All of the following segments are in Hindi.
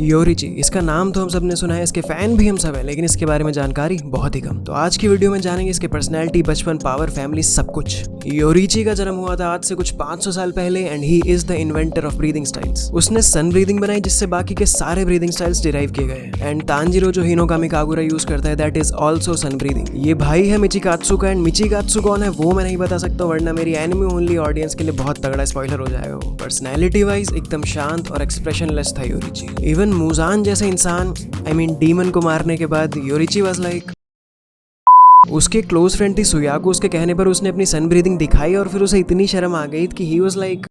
योरिची। इसका नाम तो हम सब ने सुना है, इसके फैन भी हम सब हैं, लेकिन इसके बारे में जानकारी बहुत ही कम। तो आज की वीडियो में जानेंगे इसके पर्सनैलिटी, बचपन, पावर, फैमिली, सब कुछ। योरिची का जन्म हुआ था आज से कुछ 500 साल पहले and he is the inventor of breathing styles. उसने सन ब्रीदिंग बनाई जिससे बाकी के सारे ब्रीदिंग स्टाइल्स डिराइव किए गए। एंड तांजीरो जो हिनोकामी कागुरा यूज करता है that is also sun breathing. ये भाई है मिचिकात्सु का, एंड मिचिकात्सु कौन है वो मैं नहीं बता सकता, वरना मेरी एनिमे ओनली ऑडियंस के लिए बहुत तगड़ा स्पॉइलर हो जाएगा वो। पर्सनैलिटी वाइज एकदम शांत और एक्सप्रेशनलेस था योरिची। इवन मुजान जैसे इंसान, आई मीन डीमन को मारने के बाद योरिची वाज लाइक, उसके क्लोज फ्रेंड थी सुयाको, उसके कहने पर उसने अपनी सन ब्रीदिंग दिखाई और फिर उसे इतनी शर्म आ गई कि ही वाज लाइक,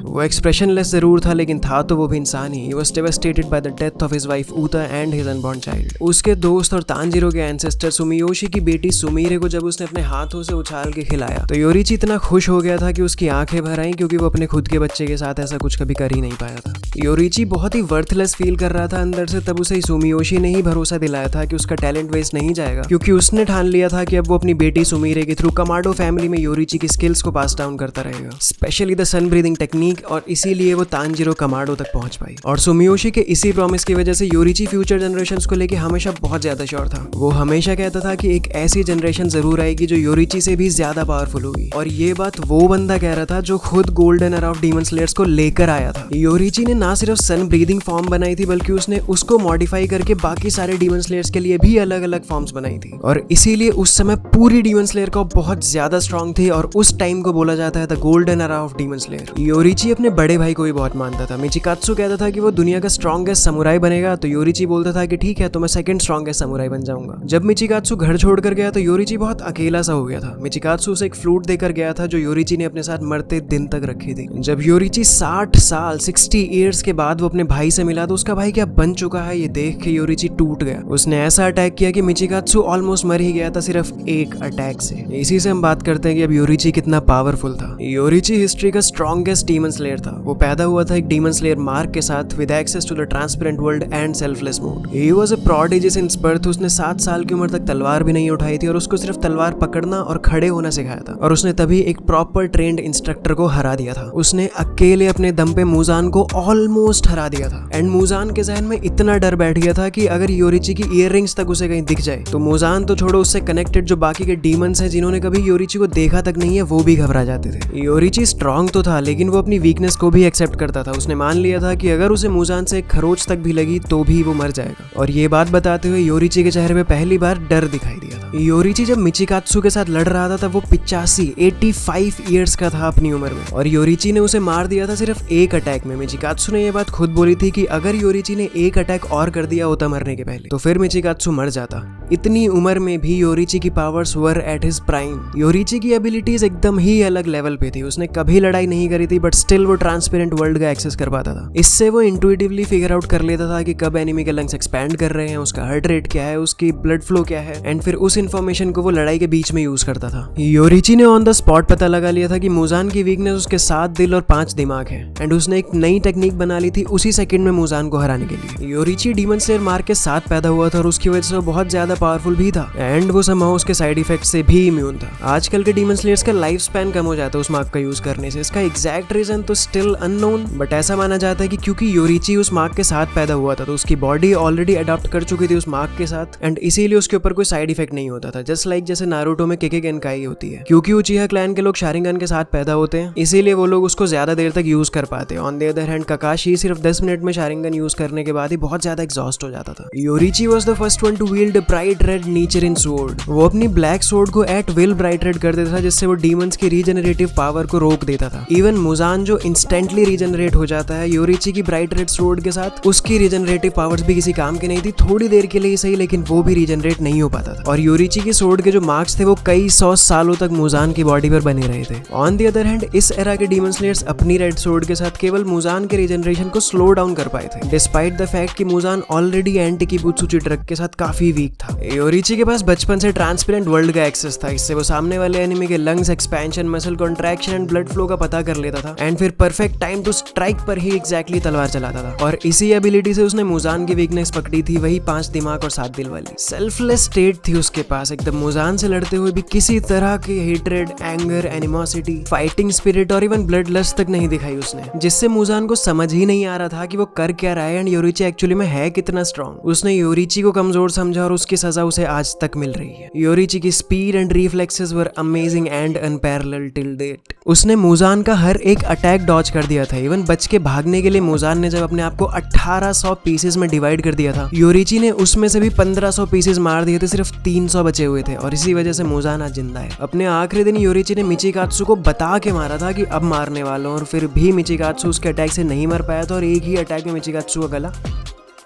वो एक्सप्रेशनलेस जरूर था लेकिन था तो वो भी इंसान ही। He was devastated by the death of his wife Uta and his unborn child। उसके दोस्त और तांजीरो के एंसेस्टर सुमियोशी की बेटी सुमीरे को जब उसने अपने हाथों से उछाल के खिलाया तो योरिची इतना खुश हो गया था कि उसकी आंखें भर आईं, क्योंकि वो अपने खुद के बच्चे के साथ ऐसा कुछ कभी कर ही नहीं पाया था। योरिची बहुत ही वर्थलेस फील कर रहा था अंदर से, तब उसे सुमियोशी ने ही भरोसा दिलाया था कि उसका टैलेंट वेस्ट नहीं जाएगा, क्योंकि उसने ठान लिया था कि अब वो अपनी बेटी सुमीरे के थ्रू कमाडो फैमिली में योरिची की स्किल्स को पास डाउन करता रहेगा, specially the sun breathing technique, और इसीलिए वो तांजीरो कमाडो तक पहुंच पाई। और सुमियोशी के इसी प्रॉमिस की वजह से योरिची फ्यूचर जनरेशंस को लेके हमेशा बहुत ज्यादा श्योर था। वो हमेशा कहता था कि एक ऐसी जनरेशन जरूर आएगी जो योरिची से भी ज्यादा पावरफुल होगी, और ये बात वो बंदा कह रहा था जो खुद golden era of demon slayers को लेकर आया था। योरिची ने ना सिर्फ सन ब्रीदिंग फॉर्म बनाई थी बल्कि उसने उसको मॉडिफाई करके बाकी सारे डीमन स्लेयर्स के लिए भी अलग अलग फॉर्म्स बनाई थी, और इसीलिए उस समय पूरी डीमन स्लेयर का बहुत ज्यादा स्ट्रॉन्ग थी, और उस टाइम को बोला जाता है the golden era of demon slayer. Yoriichi अपने बड़े भाई को भी बहुत मानता था। मिचिकात्सु कहता था कि वो दुनिया का स्ट्रॉन्गेस्ट समुराई बनेगा, तो योरिची बोलता था कि ठीक है तो मैं सेकंड स्ट्रॉन्गेस्ट समुराई बन जाऊंगा। जब मिचिकात्सु घर छोड़कर गया तो योरिची बहुत अकेला सा हो गया था। मिचिकात्सु उसे एक फ्लूट देकर गया था जो योरिची ने अपने साथ मरते दिन तक रखी थी। जब योरिची 60 ईयर्स के बाद वो अपने भाई से मिला तो उसका भाई क्या बन चुका है ये देख के योरिची टूट गया। उसने ऐसा अटैक किया कि मिचिकात्सु ऑलमोस्ट मर ही गया था सिर्फ एक अटैक से। इसी से हम बात करते हैं कि अब योरिची कितना पावरफुल था। योरिची हिस्ट्री का स्ट्रॉन्गेस्ट डीमन स्लेयर था। वो पैदा हुआ था एक डीमन स्लेयर मार्क के साथ with access to the transparent world and selfless mode. He was a prodigy since birth. उसने 7 साल की उम्र तक तलवार भी नहीं उठाई थी और उसको सिर्फ तलवार पकड़ना और खड़े होना सिखाया था, और उसने तभी एक प्रॉपर ट्रेंड इंस्ट्रक्टर को हरा दिया था। उसने अकेले अपने दम पे मुजान को ऑलमोस्ट हरा दिया था, एंड मुजान के जहन में इतना डर बैठ गया था कि अगर योरिची की ईयररिंग्स तक उसे कहीं दिख जाए तो मुजान तो छोड़ो, उससे कनेक्टेड जो बाकी के डीमंस हैं जिन्होंने कभी योरिची को देखा तक नहीं है वो भी घबरा जाते थे। योरिची स्ट्रॉन्ग तो था लेकिन वो अपनी वीकनेस को भी एक्सेप्ट करता था। उसने मान लिया था कि अगर उसे मुजान से एक खरोच तक भी लगी तो भी वो मर जाएगा, और ये बात बताते हुए योरिची के चेहरे पे पहली बार डर दिखाई दिया था। योरिची जब मिचिकात्सु के साथ लड़ रहा था तब वो 85 ईयर्स का था अपनी उम्र में, और योरिची ने उसे मार दिया था सिर्फ एक अटैक में। मिचिकात्सु ने ये बात खुद बोली थी कि अगर योरिची ने एक अटैक और कर दिया होता मरने के पहले तो फिर मिचिकात्सु मर जाता। इतनी उम्र में भी योरिची की powers were at his prime. Yoriichi की एबिलिटीज एकदम ही अलग लेवल पे थी। उसने कभी लड़ाई नहीं करी थी बट स्टिल वो ट्रांसपेरेंट वर्ल्ड का एक्सेस कर पाता था। इससे वो इंट्यूटिवली फिगर आउट कर लेता था कि कब एनिमी के लंग्स एक्सपैंड कर रहे हैं, उसका हार्ट रेट क्या है, उसकी ब्लड फ्लो क्या है, एंड फिर उस इन्फॉर्मेशन को वो लड़ाई के बीच में यूज करता था। योरिची ने ऑन द स्पॉट पता लगा लिया था कि मुजान की वीकनेस उसके 7 दिल और 5 दिमाग है, एंड उसने एक नई टेक्निक बना ली थी उसी सेकंड में मुजान को हराने के लिए। योरिची डीमन स्लेयर मार्क के साथ पैदा हुआ था और उसकी वजह से वो बहुत ज्यादा पावरफुल भी था, एंड वो समहाउ उसके साइड इफेक्ट से भी इम्यून था। आजकल के डीमन स्लेयर्स का लाइफ स्पैन कम हो जाता है उस मार्क का यूज करने से। इसका एग्जैक्ट रीजन तो स्टिल अननोन, बट ऐसा माना जाता है कि क्योंकि योरिची उस मार्क के साथ पैदा हुआ था तो उसकी बॉडी ऑलरेडी अडॉप्ट कर चुकी थी उस मार्क के साथ, एंड इसीलिए उसके ऊपर कोई साइड इफेक्ट नहीं होता था। जस्ट लाइक जैसे नारुतो में केके गेनकाई होती है। क्योंकि उचिहा क्लैन के लोग शारिंगन के साथ पैदा होते हैं इसीलिए वो लोग उसको ज्यादा देर तक यूज कर पाते हैं। ऑन द अदर हैंड ककाशी सिर्फ 10 मिनट में शारिंगन यूज करने के बाद ही बहुत ज्यादा एग्जॉस्ट हो जाता था। Yoriichi was the first one two wield a bright red Nichiren sword। वो अपनी ब्लैक स्वॉर्ड को एट विल ब्राइट रेड कर देता था जिससे वो डीमंस की रीजनरेटिव पावर को रोक देता था। इवन मुजान जो इंस्टेंटली रीजनरेट हो जाता है, योरिची की ब्राइट रेड स्वॉर्ड के साथ उसकी रीजनरेटिव पावर्स भी किसी काम की नहीं थी। थोड़ी देर के लिए सही लेकिन वो भी रीजनरेट नहीं हो पाता था, और योरिची की स्वॉर्ड के जो मार्क्स थे वो कई 100 सालों तक मुजान की बॉडी पर बने रहे थे। ऑन द अदर हैंड इस एरा के डीमन स्लेयर्स अपनी रेड स्वॉर्ड के साथ केवल मुजान के रीजनरेशन को स्लो डाउन कर पाए थे, डिस्पाइट द फैक्ट कि मुजान ऑलरेडी एंटी किबुत्सुची ड्रग के साथ काफी वीक था। योरिची के पास बचपन से ट्रांसपेरेंट वर्ल्ड का एक्सेस था। इससे वो सामने वाले एनिमी के lungs expansion, muscle contraction and blood flow का पता कर लेता था, एंड फिर परफेक्ट टाइम टू स्ट्राइक पर ही एग्जैक्टली तलवार चलाता था। और इसी एबिलिटी से उसने मुजान की वीकनेस पकड़ी थी, वही 5 दिमाग और 7 दिल वाली सेल्फलेस स्टेट थी उसके पास। एकदम मुजान से लड़ते हुए भी किसी तरह की hatred, anger, animosity, fighting spirit और इवन ब्लड लस्ट तक नहीं दिखाई उसने, जिससे मुजान को समझ ही नहीं आ रहा था कि वो कर क्या रहा है एंड योरिची एक्चुअली में है कितना स्ट्रॉन्ग। उसने योरिची को कमजोर समझा और उसकी सजा उसे आज तक मिल रही है। योरिची की speed and reflexes were amazing and unparalleled till date. उसने मुजान का हर एक अटैक डॉज कर दिया था। इवन बच के भागने के लिए मुजान ने जब अपने आप को 1800 पीसेस में डिवाइड कर दिया था, योरिची ने उसमें से भी 1500 पीसेस मार दिए थे, सिर्फ 300 बचे हुए थे और इसी वजह से मुजान आज जिंदा है। अपने आखिरी दिन योरिची ने मिचिकात्सु को बता के मारा था कि अब मारने वाला हूं, और फिर भी मिचिकात्सु उसके अटैक से नहीं मर पाया था और एक ही अटैक में मिचिकात्सु का गला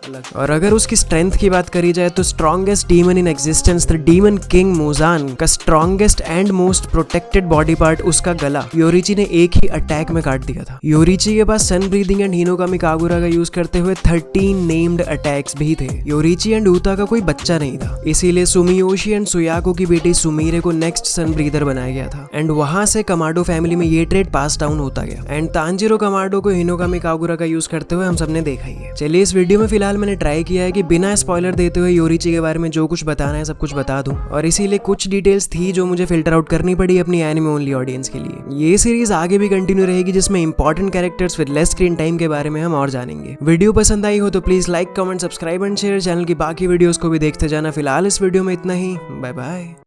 अलग। और अगर उसकी स्ट्रेंथ की बात करी जाए तो strongest demon in existence, the demon king Muzan का strongest and most protected body part उसका गला योरिची ने एक ही अटैक में काट दिया था। योरिची के पास sun breathing and Hinokami Kagura का यूज करते हुए 13 नेम्ड अटैक्स भी थे। योरिची एंड ऊता का कोई बच्चा नहीं था, इसीलिए सुमियोशी एंड सुयाको की बेटी सुमीरे को नेक्स्ट सन ब्रीदर बनाया गया था एंड वहां से कमाडो फैमिली में ये ट्रेड पास डाउन होता गया। एंड तांजिरो कमाडो को हिनोकामी कागुरा का यूज करते हुए हम सबने देखा ही है। चलिए इस वीडियो में फिलहाल मैंने ट्राई किया है कि बिना स्पॉइलर देते हुए योरिची के बारे में जो कुछ बताना है सब कुछ बता दूं, और इसीलिए कुछ डिटेल्स थी जो मुझे फिल्टर आउट करनी पड़ी अपनी एनिमे ओनली ऑडियंस के लिए। ये सीरीज आगे भी कंटिन्यू रहेगी जिसमें important characters with less screen time के बारे में हम और जानेंगे। वीडियो पसंद आई हो तो please like, comment, subscribe and share. Channel की बाकी वीडियोस को भी देखते जाना। फिलहाल इस वीडियो में इतना ही। Bye bye.